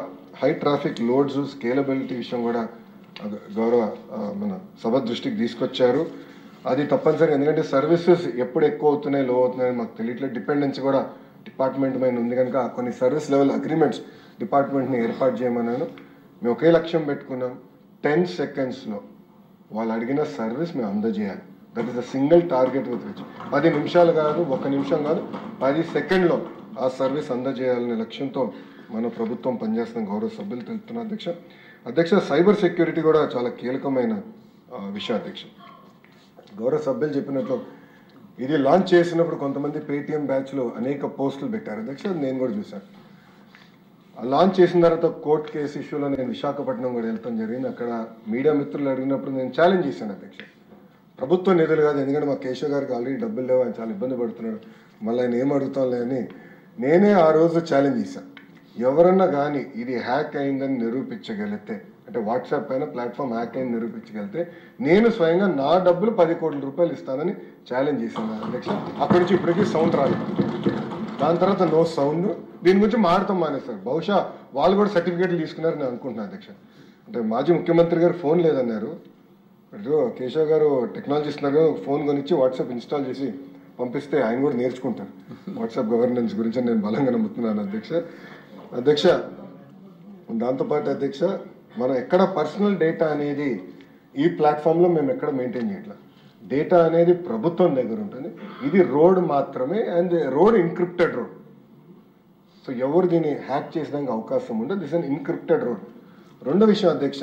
హై ట్రాఫిక్ లోడ్స్ స్కేలబిలిటీ విషయం కూడా గౌరవ మన సభ దృష్టికి తీసుకొచ్చారు. అది తప్పనిసరిగా, ఎందుకంటే సర్వీసెస్ ఎప్పుడు ఎక్కువ అవుతున్నాయి లో అవుతున్నాయని మాకు తెలియట్లేదు. డిపెండెన్సీ కూడా డిపార్ట్మెంట్ పైన ఉంది కనుక కొన్ని సర్వీస్ లెవెల్ అగ్రిమెంట్స్ డిపార్ట్మెంట్ని ఏర్పాటు చేయమన్నాను. మేము ఒకే లక్ష్యం పెట్టుకున్నాం, 10 secondsలో వాళ్ళు అడిగిన సర్వీస్ మేము అందజేయాలి. That is the single target with which 10 నిమిషాలు కాదు, 1 నిమిషం కాదు, 10 సెకండ్లో ఆ సర్వీస్ అందజేయాలనే లక్ష్యంతో మన ప్రభుత్వం పనిచేస్తున్న గౌరవ సభ్యులు తెలుపుతున్న అధ్యక్ష సైబర్ సెక్యూరిటీ కూడా చాలా కీలకమైన విషయం అధ్యక్ష. గౌరవ సభ్యులు చెప్పినట్లు ఇది లాంచ్ చేసినప్పుడు కొంతమంది పేటీఎం బ్యాచ్లో అనేక పోస్టులు పెట్టారు అధ్యక్ష, నేను కూడా చూశాను. లాంచ్ చేసిన తర్వాత కోర్టు కేసు ఇష్యూలో నేను విశాఖపట్నం కూడా వెళ్తాం జరిగింది. అక్కడ మీడియా మిత్రులు అడిగినప్పుడు నేను ఛాలెంజ్ చేశాను అధ్యక్ష, ప్రభుత్వ నిధులు కాదు, ఎందుకంటే మా కేశవ్ గారికి ఆల్రెడీ డబ్బులు లేవు, ఆయన చాలా ఇబ్బంది పడుతున్నాడు, మళ్ళీ ఆయన ఏం అడుగుతాంలే అని నేనే ఆ రోజు ఛాలెంజ్ చేశాను. ఎవరన్నా కానీ ఇది హ్యాక్ అయిందని నిరూపించగలిగితే, అంటే వాట్సాప్ పైన ప్లాట్ఫామ్ హ్యాక్ అయింది నిరూపించగలిగితే నేను స్వయంగా నా డబ్బులు 10 కోట్ల రూపాయలు ఇస్తానని ఛాలెంజ్ చేశాను అధ్యక్ష. అక్కడి నుంచి ఇప్పటికీ సౌండ్ రాలేదు. దాని తర్వాత నో సౌండ్. దీని గురించి మాడతాం మానేస్తారు. బహుశా వాళ్ళు కూడా సర్టిఫికేట్లు తీసుకున్నారని నేను అనుకుంటున్నాను అధ్యక్ష. అంటే మాజీ ముఖ్యమంత్రి గారు ఫోన్ లేదన్నారు, కేశవ్ గారు టెక్నాలజీ ఇస్తున్నారు, ఫోన్ కొనిచ్చి వాట్సాప్ ఇన్స్టాల్ చేసి పంపిస్తే ఆయన కూడా నేర్చుకుంటారు వాట్సాప్ గవర్నెన్స్ గురించి నేను బలంగా నమ్ముతున్నాను అధ్యక్ష. దాంతోపాటు అధ్యక్ష మనం ఎక్కడ పర్సనల్ డేటా అనేది ఈ ప్లాట్ఫామ్లో మేము ఎక్కడ మెయింటైన్ చేయట్లేదు. డేటా అనేది ప్రభుత్వం దగ్గర ఉంటుంది. ఇది రోడ్ మాత్రమే, and road encrypted road. So ఎవరు దీన్ని హ్యాక్ చేసేదానికి అవకాశం ఉండదు. This an encrypted road. రెండో విషయం అధ్యక్ష,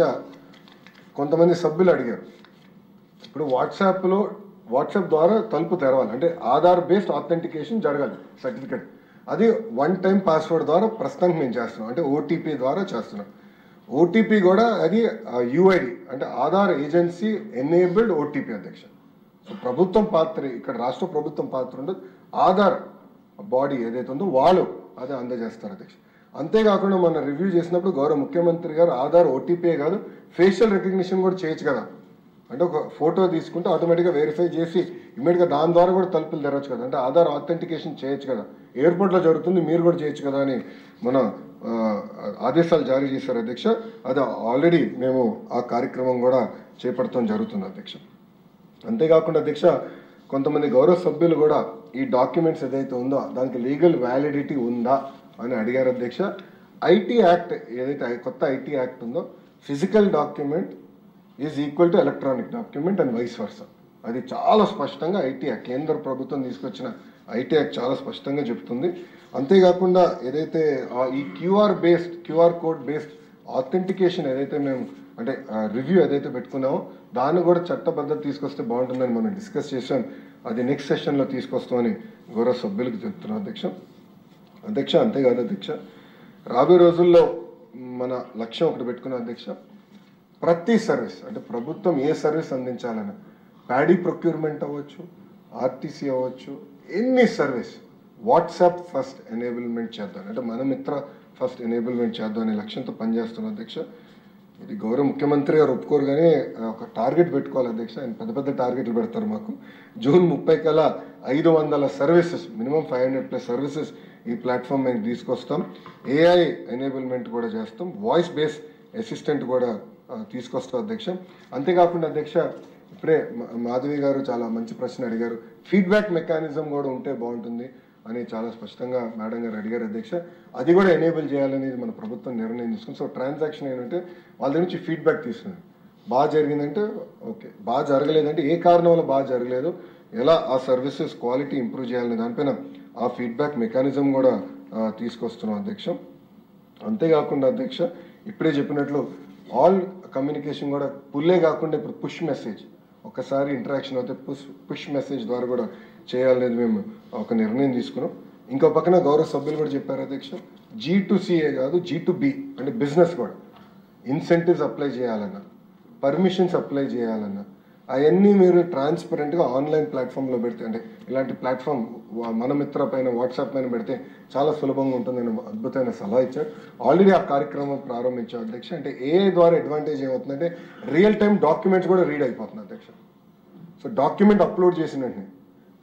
కొంతమంది సభ్యులు అడిగారు, ఇప్పుడు వాట్సాప్లో వాట్సాప్ ద్వారా తలుపు తెరవాలి, అంటే ఆధార్ బేస్డ్ ఆథెంటికేషన్ జరగాలి సర్టిఫికేట్. అది 1 టైం పాస్వర్డ్ ద్వారా ప్రస్తుతానికి మేము చేస్తున్నాం, అంటే ఓటీపీ ద్వారా చేస్తున్నాం. ఓటీపీ కూడా అది యుఐడి, అంటే ఆధార్ ఏజెన్సీ ఎనేబుల్డ్ ఓటీపీ అధ్యక్ష. సో ప్రభుత్వం పాత్ర ఇక్కడ, రాష్ట్ర ప్రభుత్వం పాత్ర ఉండదు, ఆధార్ బాడీ ఏదైతే ఉందో వాళ్ళు అదే అందజేస్తారు అధ్యక్ష. అంతేకాకుండా మనం రివ్యూ చేసినప్పుడు గౌరవ ముఖ్యమంత్రి గారు ఆధార్ ఓటీపీ కాదు ఫేషియల్ రికగ్నిషన్ కూడా చేయొచ్చు కదా, అంటే ఒక ఫోటో తీసుకుంటే ఆటోమేటిక్గా వెరిఫై చేసి ఇమ్మీడియట్గా దాని ద్వారా కూడా తలుపులు తెరవచ్చు కదా, అంటే ఆధార్ ఆథెంటికేషన్ చేయొచ్చు కదా, ఎయిర్పోర్ట్లో జరుగుతుంది మీరు కూడా చేయొచ్చు కదా అని మన ఆదేశాలు జారీ చేశారు అధ్యక్ష. అది ఆల్రెడీ మేము ఆ కార్యక్రమం కూడా చేపడటం జరుగుతుంది అధ్యక్ష. అంతేకాకుండా అధ్యక్ష కొంతమంది గౌరవ సభ్యులు కూడా ఈ డాక్యుమెంట్స్ ఏదైతే ఉందో దానికి లీగల్ వ్యాలిడిటీ ఉందా అని అడిగారు అధ్యక్ష. ఐటీ యాక్ట్ ఏదైతే కొత్త ఐటీ యాక్ట్ ఉందో physical document is equal to electronic document and vice versa, అది చాలా స్పష్టంగా ఐటీ యాక్ట్ కేంద్ర ప్రభుత్వం తీసుకొచ్చిన ఐటీ యాక్ట్ చాలా స్పష్టంగా చెప్తుంది. అంతేకాకుండా ఏదైతే ఈ క్యూఆర్ కోడ్ బేస్డ్ ఆథెంటికేషన్ ఏదైతే మేము అంటే రివ్యూ ఏదైతే పెట్టుకున్నామో దాన్ని కూడా చట్టబద్ధత తీసుకొస్తే బాగుంటుందని మనం డిస్కస్ చేసాం. అది నెక్స్ట్ సెషన్లో తీసుకొస్తామని గౌరవ సభ్యులకు చెప్తున్నాం అధ్యక్ష. అంతేకాదు అధ్యక్ష, రాబోయే రోజుల్లో మన లక్ష్యం ఒకటి పెట్టుకున్నాం అధ్యక్ష, ప్రతి సర్వీస్ అంటే ప్రభుత్వం ఏ సర్వీస్ అందించాలని, ప్యాడీ ప్రొక్యూర్మెంట్ అవ్వచ్చు, ఆర్టీసీ అవ్వచ్చు, ఎన్ని సర్వీస్ వాట్సాప్ ఫస్ట్ ఎనేబుల్మెంట్ చేద్దాం, అంటే మన మిత్ర ఫస్ట్ ఎనేబుల్మెంట్ చేద్దాం అనే లక్ష్యంతో పనిచేస్తున్నాం అధ్యక్ష. ఇది గౌరవ ముఖ్యమంత్రి గారు ఒప్పుకోరు కానీ ఒక టార్గెట్ పెట్టుకోవాలి అధ్యక్ష, ఆయన పెద్ద పెద్ద టార్గెట్లు పెడతారు మాకు. జూన్ 30 కల్లా 500 సర్వీసెస్, మినిమం 500+ సర్వీసెస్ ఈ ప్లాట్ఫామ్ మేము తీసుకొస్తాం. ఏఐ ఎనేబుల్మెంట్ కూడా చేస్తాం, వాయిస్ బేస్ అసిస్టెంట్ కూడా తీసుకొస్తాం అధ్యక్ష. అంతేకాకుండా అధ్యక్ష ఇప్పుడే మాధవి గారు చాలా మంచి ప్రశ్న అడిగారు, ఫీడ్బ్యాక్ మెకానిజం కూడా ఉంటే బాగుంటుంది అని చాలా స్పష్టంగా మేడం గారు అడిగారు అధ్యక్ష. అది కూడా ఎనేబుల్ చేయాలనేది మన ప్రభుత్వం నిర్ణయం తీసుకుంది. సో ట్రాన్సాక్షన్ ఏంటంటే వాళ్ళ నుంచి ఫీడ్బ్యాక్ తీసుకుని బాగా జరిగిందంటే ఓకే, బాగా జరగలేదంటే ఏ కారణం వల్ల బాగా జరగలేదు, ఎలా ఆ సర్వీసెస్ క్వాలిటీ ఇంప్రూవ్ చేయాలనే దానిపైన ఆ ఫీడ్బ్యాక్ మెకానిజం కూడా తీసుకొస్తున్నాం అధ్యక్ష. అంతేకాకుండా అధ్యక్ష ఇప్పుడే చెప్పినట్లు ఆల్ కమ్యూనికేషన్ కూడా పుల్లే కాకుండా ఇప్పుడు పుష్ మెసేజ్, ఒకసారి ఇంటరాక్షన్ అయితే పుష్ మెసేజ్ ద్వారా కూడా చేయాలనేది మేము ఒక నిర్ణయం తీసుకున్నాం. ఇంకో పక్కన గౌరవ సభ్యులు కూడా చెప్పారు అధ్యక్ష, G2C కాదు G2B అంటే బిజినెస్ కూడా ఇన్సెంటివ్స్ అప్లై చేయాలన్నా, పర్మిషన్స్ అప్లై చేయాలన్నా అవన్నీ మీరు ట్రాన్స్పరెంట్గా ఆన్లైన్ ప్లాట్ఫామ్లో పెడితే, అంటే ఇలాంటి ప్లాట్ఫామ్ మన మిత్ర పైన వాట్సాప్ పైన పెడితే చాలా సులభంగా ఉంటుందని అద్భుతమైన సలహా ఇచ్చారు. ఆల్రెడీ ఆ కార్యక్రమం ప్రారంభించాం అధ్యక్ష. అంటే ఏఐ ద్వారా అడ్వాంటేజ్ ఏమవుతుందంటే రియల్ టైం డాక్యుమెంట్స్ కూడా రీడ్ అయిపోతుంది అధ్యక్ష. సో డాక్యుమెంట్ అప్లోడ్ చేసిన వెంటనే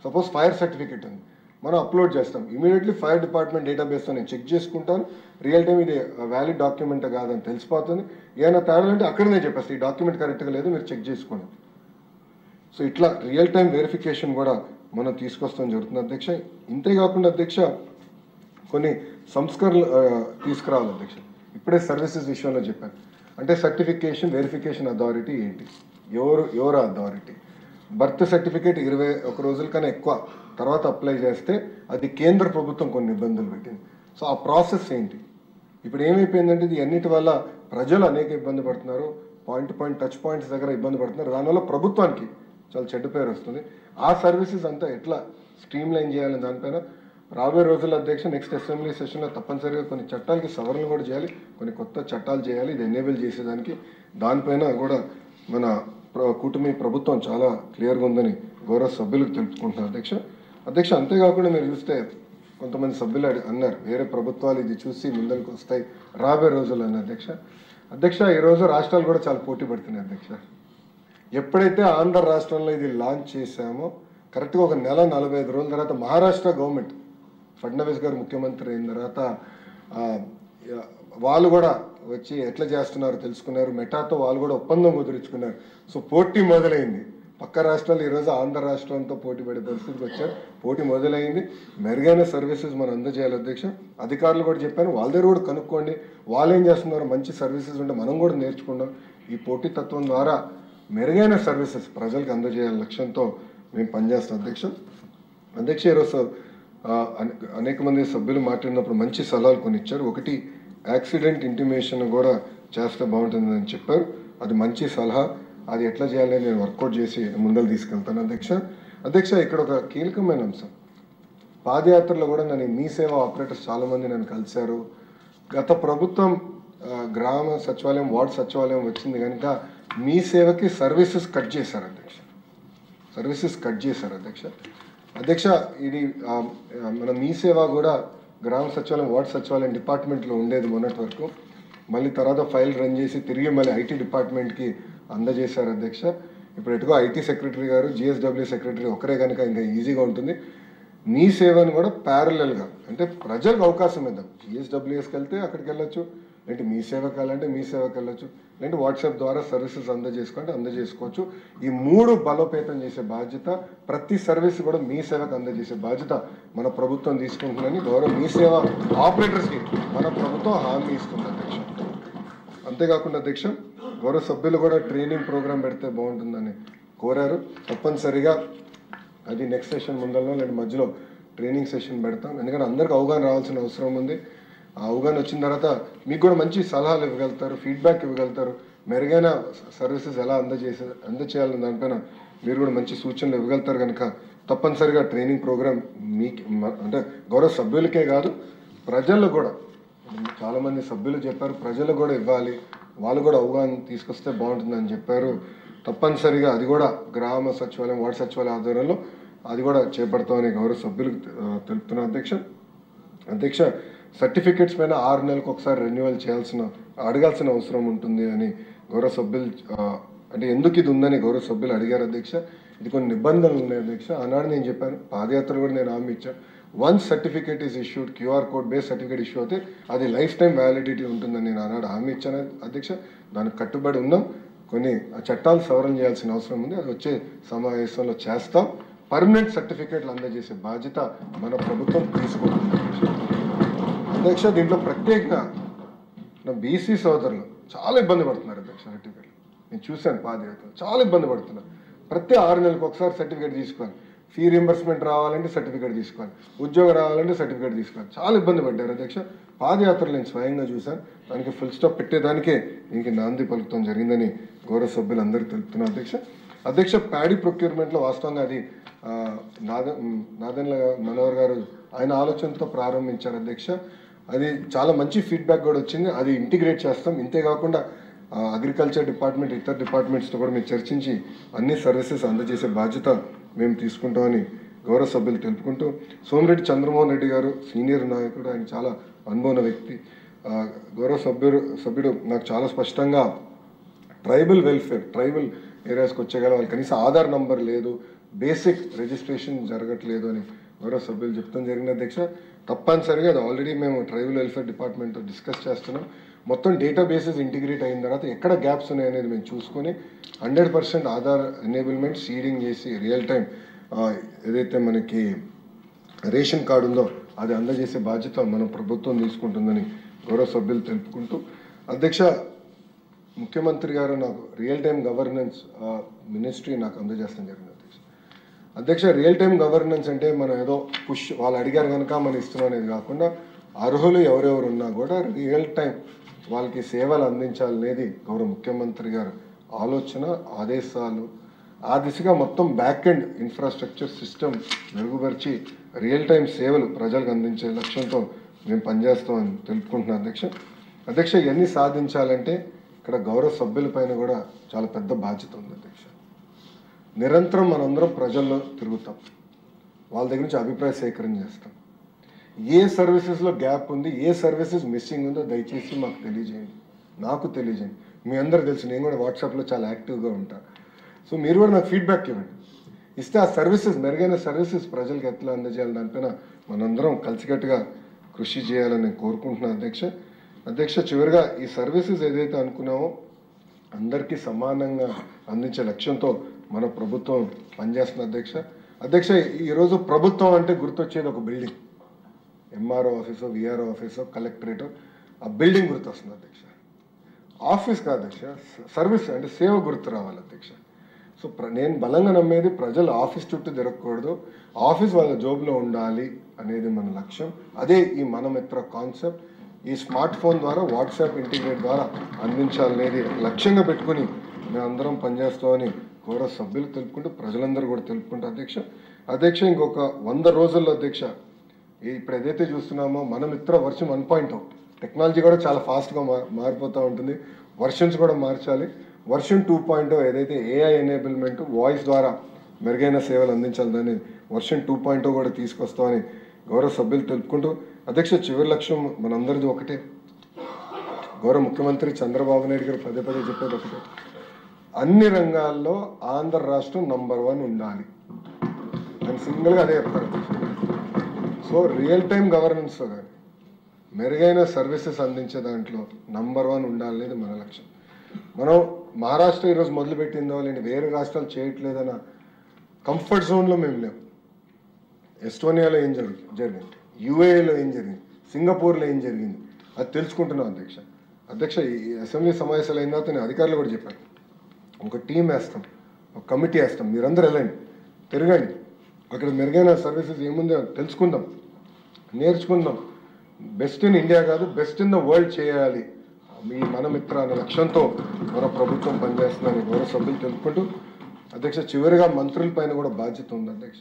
సపోజ్ ఫైర్ సర్టిఫికేట్ ఉంది, మనం అప్లోడ్ చేస్తాం, ఇమీడియట్లీ ఫైర్ డిపార్ట్మెంట్ డేటాబేస్తో నేను చెక్ చేసుకుంటాను, రియల్ టైం ఇది వ్యాలిడ్ డాక్యుమెంట్ కాదని తెలిసిపోతుంది. ఏమైనా తేడా అంటే అక్కడనే చెప్పేస్తాను ఈ డాక్యుమెంట్ కరెక్ట్గా లేదు మీరు చెక్ చేసుకోండి. సో ఇట్లా రియల్ టైం వెరిఫికేషన్ కూడా మనం తీసుకొస్తాం జరుగుతుంది అధ్యక్ష. ఇంతేకాకుండా అధ్యక్ష కొన్ని సంస్కరణలు తీసుకురావాలి అధ్యక్ష. ఇప్పుడే సర్వీసెస్ విషయంలో చెప్పాను, అంటే సర్టిఫికేషన్ వెరిఫికేషన్ అథారిటీ ఏంటి, ఎవరు అథారిటీ, బర్త్ సర్టిఫికేట్ 21 రోజుల కన్నా ఎక్కువ తర్వాత అప్లై చేస్తే అది కేంద్ర ప్రభుత్వం కొన్ని ఇబ్బందులు పెట్టింది. సో ఆ ప్రాసెస్ ఏంటి, ఇప్పుడు ఏమైపోయిందంటే ఇది అన్నిటి వల్ల ప్రజలు అనేక ఇబ్బంది పడుతున్నారు, పాయింట్ టచ్ పాయింట్స్ దగ్గర ఇబ్బంది పడుతున్నారు, దానివల్ల ప్రభుత్వానికి చాలా చెడ్డ పేరు వస్తుంది. ఆ సర్వీసెస్ అంతా ఎట్లా స్ట్రీమ్ లైన్ చేయాలని దానిపైన రాబోయే రోజుల అధ్యక్ష నెక్స్ట్ అసెంబ్లీ సెషన్లో తప్పనిసరిగా కొన్ని చట్టాలకి సవరణలు కూడా చేయాలి, కొన్ని కొత్త చట్టాలు చేయాలి, ఇది ఎనేబుల్ చేసేదానికి. దానిపైన కూడా మన కూటమి ప్రభుత్వం చాలా క్లియర్గా ఉందని గౌరవ సభ్యులకు తెలుపుకుంటున్నాను అధ్యక్ష. అంతేకాకుండా మీరు చూస్తే కొంతమంది సభ్యులు అన్నారు వేరే ప్రభుత్వాలు ఇది చూసి ముందరికి వస్తాయి రాబోయే రోజులు అని అధ్యక్ష. ఈరోజు రాష్ట్రాలు కూడా చాలా పోటీ పడుతున్నాయి అధ్యక్ష. ఎప్పుడైతే ఆంధ్ర రాష్ట్రంలో ఇది లాంచ్ చేశామో కరెక్ట్గా ఒక నెల 45 రోజుల తర్వాత మహారాష్ట్ర గవర్నమెంట్ ఫడ్నవీస్ గారు ముఖ్యమంత్రి అయిన తర్వాత వాళ్ళు కూడా వచ్చి ఎట్లా చేస్తున్నారో తెలుసుకున్నారు, మెటాతో వాళ్ళు కూడా ఒప్పందం కుదుర్చుకున్నారు. సో పోటీ మొదలైంది. పక్క రాష్ట్రాలు ఈరోజు ఆంధ్ర రాష్ట్రంతో పోటీ పడే పరిస్థితికి వచ్చారు. పోటీ మొదలైంది. మెరుగైన సర్వీసెస్ మనం అందజేయాలి అధ్యక్ష. అధికారులు కూడా చెప్పాను, వాళ్ళ దగ్గర కూడా కనుక్కోండి, వాళ్ళు ఏం చేస్తున్నారు, మంచి సర్వీసెస్ ఉంటే మనం కూడా నేర్చుకుందాం. ఈ పోటీతత్వం ద్వారా మెరుగైన సర్వీసెస్ ప్రజలకు అందజేయాల లక్ష్యంతో మేము పనిచేస్తాం అధ్యక్ష. ఈరోజు అనేక మంది సభ్యులు మాట్లాడినప్పుడు మంచి సలహాలు కొన్ని ఇచ్చారు. ఒకటి యాక్సిడెంట్ ఇంటిమేషన్ కూడా చేస్తే బాగుంటుందని చెప్పారు, అది మంచి సలహా. అది ఎట్లా చేయాలని నేను వర్కౌట్ చేసి ముందలు తీసుకెళ్తాను అధ్యక్ష ఇక్కడ ఒక కీలకమైన అంశం. పాదయాత్రలో కూడా నన్ను మీ సేవ ఆపరేటర్స్ చాలామంది నన్ను కలిశారు. గత ప్రభుత్వం గ్రామ సచివాలయం, వార్డు సచివాలయం వచ్చింది కనుక మీ సేవకి సర్వీసెస్ కట్ చేశారు అధ్యక్ష. ఇది మన మీ సేవ కూడా గ్రామ సచివాలయం, వార్డు సచివాలయం డిపార్ట్మెంట్లో ఉండేది మొన్నటి వరకు. మళ్ళీ తర్వాత ఫైల్ రన్ చేసి తిరిగి మళ్ళీ ఐటీ డిపార్ట్మెంట్కి అందజేశారు అధ్యక్ష. ఇప్పుడు ఎటుకో ఐటీ సెక్రటరీ గారు, జిఎస్డబ్ల్యూ సెక్రటరీ ఒకరే కనుక ఇంకా ఈజీగా ఉంటుంది. మీ సేవను కూడా ప్యారలల్గా అంటే ప్రజలకు అవకాశం ఇద్దాం. జిఎస్డబ్ల్యూఎస్కి వెళ్తే అక్కడికి వెళ్ళొచ్చు, లేదంటే మీ సేవకి వెళ్ళాలంటే మీ సేవకి వెళ్ళొచ్చు, లేదంటే వాట్సాప్ ద్వారా సర్వీసెస్ అందజేసుకోవచ్చు. ఈ 3 బలోపేతం చేసే బాధ్యత, ప్రతి సర్వీస్ కూడా మీ సేవకు అందజేసే బాధ్యత మన ప్రభుత్వం తీసుకుంటుందని గౌరవ మీ సేవ ఆపరేటర్స్కి మన ప్రభుత్వం హామీ ఇస్తుంది అధ్యక్ష. అంతేకాకుండా అధ్యక్ష, గౌరవ సభ్యులు కూడా ట్రైనింగ్ ప్రోగ్రాం పెడితే బాగుంటుందని కోరారు. తప్పనిసరిగా అది నెక్స్ట్ సెషన్ ముందరలో లేదా మధ్యలో ట్రైనింగ్ సెషన్ పెడతాం. ఎందుకంటే అందరికీ అవగాహన రావాల్సిన అవసరం ఉంది. ఆ అవగాహన వచ్చిన తర్వాత మీకు కూడా మంచి సలహాలు ఇవ్వగలుగుతారు, ఫీడ్బ్యాక్ ఇవ్వగలుగుతారు. మెరుగైన సర్వీసెస్ ఎలా అందచేయాలని దానిపైన మీరు కూడా మంచి సూచనలు ఇవ్వగలుగుతారు. కనుక తప్పనిసరిగా ట్రైనింగ్ ప్రోగ్రాం మీకు అంటే గౌరవ సభ్యులకే కాదు ప్రజలకు కూడా, చాలామంది సభ్యులు చెప్పారు ప్రజలకు కూడా ఇవ్వాలి, వాళ్ళు కూడా అవగాహన తీసుకొస్తే బాగుంటుందని చెప్పారు. తప్పనిసరిగా అది కూడా గ్రామ సచివాలయం, వార్డు సచివాలయం ఆధ్వర్యంలో అది కూడా చేపడతామని గౌరవ సభ్యులకు తెలుపుతున్నా అధ్యక్ష. సర్టిఫికేట్స్ పైన 6 నెలలకు ఒకసారి రెన్యువల్ అడగాల్సిన అవసరం ఉంటుంది అని గౌరవ సభ్యులు అంటే ఎందుకు ఇది ఉందని గౌరవ సభ్యులు అడిగారు అధ్యక్ష. ఇది కొన్ని నిబంధనలు ఉన్నాయి అధ్యక్ష. ఆనాడు నేను చెప్పాను, పాదయాత్ర కూడా నేను హామీ ఇచ్చాను. Once certificate is issued, QR code base certificate issue అయితే అది లైఫ్ టైం వ్యాలిడిటీ ఉంటుందని నేను ఆనాడు హామీ ఇచ్చాను అధ్యక్ష. దానికి కట్టుబడి ఉన్నాం. కొన్ని చట్టాలు సవరణ చేయాల్సిన అవసరం ఉంది, అది వచ్చే సమావేశంలో చేస్తాం. పర్మనెంట్ సర్టిఫికేట్లు అందజేసే బాధ్యత మన ప్రభుత్వం తీసుకుంటుంది అధ్యక్ష. దీంట్లో ప్రత్యేకంగా నా బీసీ సోదరులు చాలా ఇబ్బంది పడుతున్నారు అధ్యక్ష. సర్టిఫికేట్లు నేను చూశాను, పాదయాత్ర చాలా ఇబ్బంది పడుతున్నారు. ప్రతి 6 నెలలకు ఒకసారి సర్టిఫికేట్ తీసుకోవాలి. ఫీ రింబర్స్మెంట్ రావాలంటే సర్టిఫికేట్ తీసుకోవాలి, ఉద్యోగం రావాలంటే సర్టిఫికేట్ తీసుకోవాలి. చాలా ఇబ్బంది పడ్డారు అధ్యక్ష. పాదయాత్రలు నేను స్వయంగా చూశాను. దానికి ఫుల్ స్టాప్ పెట్టేదానికే దీనికి నాంది పలుకుతాం జరిగిందని గౌరవ సభ్యులు అందరికీ తెలుపుతున్నారు అధ్యక్ష. ప్యాడీ ప్రొక్యూర్మెంట్లో వాస్తవంగా అది నాదెండ్ల మనోహర్ గారు ఆయన ఆలోచనతో ప్రారంభించారు అధ్యక్ష. అది చాలా మంచి ఫీడ్బ్యాక్ కూడా వచ్చింది. అది ఇంటిగ్రేట్ చేస్తాం. ఇంతేకాకుండా అగ్రికల్చర్ డిపార్ట్మెంట్, ఇతర డిపార్ట్మెంట్స్తో కూడా మేము చర్చించి అన్ని సర్వీసెస్ అందజేసే బాధ్యత మేము తీసుకుంటామని గౌరవ సభ్యులు తెలుపుకుంటూ, సోమిరెడ్డి చంద్రమోహన్ రెడ్డి గారు సీనియర్ నాయకుడు, ఆయన చాలా అనుభవ వ్యక్తి. గౌరవ సభ్యుడు నాకు చాలా స్పష్టంగా ట్రైబల్ వెల్ఫేర్, ట్రైబల్ ఏరియాస్కి వచ్చేగల వాళ్ళు కనీసం ఆధార్ నంబర్ లేదు, బేసిక్ రిజిస్ట్రేషన్ జరగట్లేదు అని గౌరవ సభ్యులు చెప్తాం జరిగిన అధ్యక్ష. తప్పనిసరిగా అది ఆల్రెడీ మేము ట్రైబల్ వెల్ఫేర్ డిపార్ట్మెంట్తో డిస్కస్ చేస్తున్నాం. మొత్తం డేటాబేసెస్ ఇంటిగ్రేట్ అయిన తర్వాత ఎక్కడ గ్యాప్స్ ఉన్నాయనేది మేము చూసుకొని 100% ఆధార్ ఎనేబుల్మెంట్ సీడింగ్ చేసి రియల్ టైం ఏదైతే మనకి రేషన్ కార్డు ఉందో అది అందజేసే బాధ్యత మన ప్రభుత్వం తీసుకుంటుందని గౌరవ సభ్యులు తెలుపుకుంటూ అధ్యక్ష, ముఖ్యమంత్రి గారు నాకు రియల్ టైం గవర్నెన్స్ మినిస్ట్రీ నాకు అందజేస్తాం జరిగింది అధ్యక్ష. రియల్ టైం గవర్నెన్స్ అంటే మనం ఏదో వాళ్ళు అడిగారు కనుక మనం ఇస్తున్నాం అనేది కాకుండా అర్హులు ఎవరెవరు ఉన్నా కూడా రియల్ టైం వాళ్ళకి సేవలు అందించాలనేది గౌరవ ముఖ్యమంత్రి గారు ఆలోచన, ఆదేశాలు. ఆ దిశగా మొత్తం బ్యాక్ ఎండ్ ఇన్ఫ్రాస్ట్రక్చర్ సిస్టమ్ మెరుగుపరిచి రియల్ టైం సేవలు ప్రజలకు అందించే లక్ష్యంతో మేము పనిచేస్తామని తెలుపుకుంటున్నాం అధ్యక్ష. ఇవన్నీ సాధించాలంటే ఇక్కడ గౌరవ సభ్యులపైన కూడా చాలా పెద్ద బాధ్యత ఉంది అధ్యక్ష. నిరంతరం మనందరం ప్రజల్లో తిరుగుతాం, వాళ్ళ దగ్గర నుంచి అభిప్రాయ సేకరణ చేస్తాం. ఏ సర్వీసెస్లో గ్యాప్ ఉంది, ఏ సర్వీసెస్ మిస్సింగ్ ఉందో దయచేసి మాకు తెలియజేయండి, నాకు తెలియజేయండి. మీ అందరూ తెలుసు, నేను కూడా వాట్సాప్లో చాలా యాక్టివ్గా ఉంటాను. సో మీరు కూడా నాకు ఫీడ్బ్యాక్ ఇవ్వండి. ఇస్తే ఆ సర్వీసెస్, మెరుగైన సర్వీసెస్ ప్రజలకు ఎట్లా అందజేయాలి దానిపైన మనందరం కలిసికట్టుగా కృషి చేయాలని కోరుకుంటున్నాను అధ్యక్ష. చివరిగా ఈ సర్వీసెస్ ఏదైతే అనుకున్నామో అందరికీ సమానంగా అందించే లక్ష్యంతో మన ప్రభుత్వం పనిచేస్తుంది అధ్యక్ష. ఈరోజు ప్రభుత్వం అంటే గుర్తొచ్చేది ఒక బిల్డింగ్, ఎంఆర్ఓ ఆఫీసో, విఆర్ఓ ఆఫీసో, కలెక్టరేటో, ఆ బిల్డింగ్ గుర్తొస్తుంది అధ్యక్ష. ఆఫీస్ కాదు అధ్యక్ష, సర్వీస్ అంటే సేవ గుర్తు రావాలి అధ్యక్ష. సో నేను బలంగా నమ్మేది ప్రజలు ఆఫీస్ చుట్టూ తిరగకూడదు, ఆఫీస్ వాళ్ళ జోబులో ఉండాలి అనేది మన లక్ష్యం. అదే ఈ మనమిత్ర కాన్సెప్ట్. ఈ స్మార్ట్ ఫోన్ ద్వారా, వాట్సాప్ ఇంటిగ్రేట్ ద్వారా అందించాలనేది లక్ష్యంగా పెట్టుకుని మేమందరం పనిచేస్తామని గౌరవ సభ్యులు తెలుపుకుంటూ ప్రజలందరూ కూడా తెలుపుకుంటూ అధ్యక్ష ఇంకొక 100 రోజుల్లో అధ్యక్ష ఇప్పుడు ఏదైతే చూస్తున్నామో మన మిత్ర వర్షన్ 1.0 టెక్నాలజీ కూడా చాలా ఫాస్ట్గా మారిపోతూ ఉంటుంది. వర్షన్స్ కూడా మార్చాలి. వర్షన్ 2.0 ఏదైతే ఏఐ ఎనేబుల్మెంట్ వాయిస్ ద్వారా మెరుగైన సేవలు అందించాలని వర్షన్ 2.0 కూడా తీసుకొస్తామని గౌరవ సభ్యులు తెలుపుకుంటూ అధ్యక్ష చివరి లక్ష్యం మనందరిది ఒకటే. గౌరవ ముఖ్యమంత్రి చంద్రబాబు నాయుడు గారు పదే పదే చెప్పేది ఒకటే, అన్ని రంగాల్లో ఆంధ్ర రాష్ట్రం నంబర్ 1 ఉండాలి అని సింగిల్గా అదే చెప్తారు. సో రియల్ టైం గవర్నెన్స్లో కానీ మెరుగైన సర్వీసెస్ అందించే దాంట్లో నంబర్ 1 ఉండాలనేది మన లక్ష్యం. మనం మహారాష్ట్ర ఈరోజు మొదలుపెట్టిందో లేదంటే వేరే రాష్ట్రాలు చేయట్లేదన్న కంఫర్ట్ జోన్లో మేము లేవు. ఎస్టోనియాలో ఏం జరిగింది, యూఏఏలో ఏం జరిగింది, సింగపూర్లో ఏం జరిగింది అది తెలుసుకుంటున్నాం అధ్యక్ష ఈ అసెంబ్లీ సమావేశాలు అయిన తర్వాత నేను అధికారులు కూడా చెప్పాను, ఒక టీం వేస్తాం, ఒక కమిటీ వేస్తాం, మీరందరూ వెళ్ళండి, తిరగండి, అక్కడ మెరుగైన సర్వీసెస్ ఏముందో తెలుసుకుందాం, నేర్చుకుందాం. బెస్ట్ ఇన్ ఇండియా కాదు, బెస్ట్ ఇన్ ద వరల్డ్ చేయాలి మన మిత్ర అనే లక్ష్యంతో మన ప్రభుత్వం పనిచేస్తుందని గౌరవ సభ్యులు తెలుపుకుంటూ అధ్యక్ష చివరిగా మంత్రుల పైన కూడా బాధ్యత ఉంది అధ్యక్ష.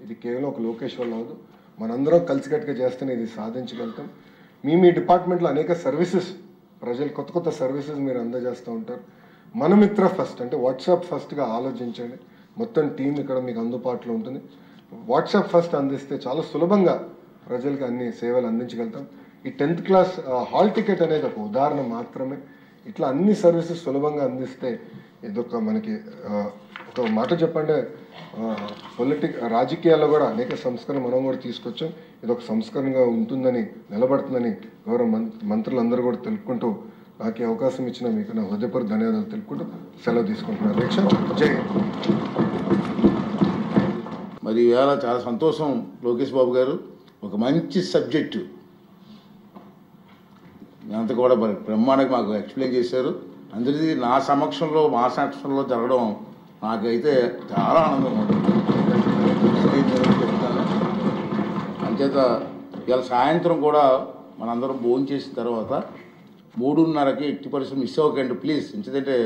ఇది కేవలం ఒక లోకేష్ వల్ల అవదు, మనందరం కలిసికట్టుగా చేస్తేనే ఇది సాధించగలుగుతాం. మీ డిపార్ట్మెంట్లో అనేక సర్వీసెస్ ప్రజలు కొత్త సర్వీసెస్ మీరు అందజేస్తూ ఉంటారు. మన మిత్ర ఫస్ట్ అంటే వాట్సాప్ ఫస్ట్గా ఆలోచించండి. మొత్తం టీం ఇక్కడ మీకు అందుబాటులో ఉంటుంది. వాట్సాప్ ఫస్ట్ అందిస్తే చాలా సులభంగా ప్రజలకు అన్ని సేవలు అందించగలుగుతాం. ఈ 10th క్లాస్ హాల్ టికెట్ అనేది ఒక ఉదాహరణ మాత్రమే. ఇట్లా అన్ని సర్వీసెస్ సులభంగా అందిస్తే ఇదొక మనకి ఒక మాట చెప్పండి, రాజకీయాల్లో కూడా అనేక సంస్కరణ మనం కూడా తీసుకొచ్చాం. ఇదొక సంస్కరణగా ఉంటుందని నిలబడుతుందని గౌరవ మంత్రులందరూ కూడా తెలుపుకుంటూ నాకు ఈ అవకాశం ఇచ్చిన మీకు నా హృదయపూర్వక ధన్యవాదాలు తెలుపుకుంటూ సెలవు తీసుకుంటున్నాను అధ్యక్ష. జై హింద్. మరి ఇవాళ చాలా సంతోషం లోకేష్ బాబు గారు ఒక మంచి సబ్జెక్టు అంతా కూడా బ్రహ్మాండంగా మాకు ఎక్స్ప్లెయిన్ చేశారు. అందరిది మా సమక్షంలో జరగడం నాకైతే చాలా ఆనందంగా ఉంటుంది. చెప్తాను అంచేత ఇవాళ సాయంత్రం కూడా మనందరం భోజనం చేసిన తర్వాత 3:30కి ఎట్టి పరిస్థితులు మిస్ అవ్వకండి ప్లీజ్. ఎందుకంటే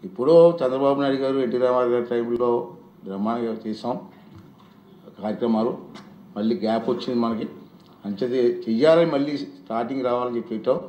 ఇప్పుడు చంద్రబాబు నాయుడు గారు ఎన్టీ రామారావు గారి టైంలో బ్రహ్మాండంగా చేసాం కార్యక్రమాలు, మళ్ళీ గ్యాప్ వచ్చింది మనకి, అంచేది చెయ్యాలని మళ్ళీ స్టార్టింగ్ రావాలని చెప్పి పెట్టాం.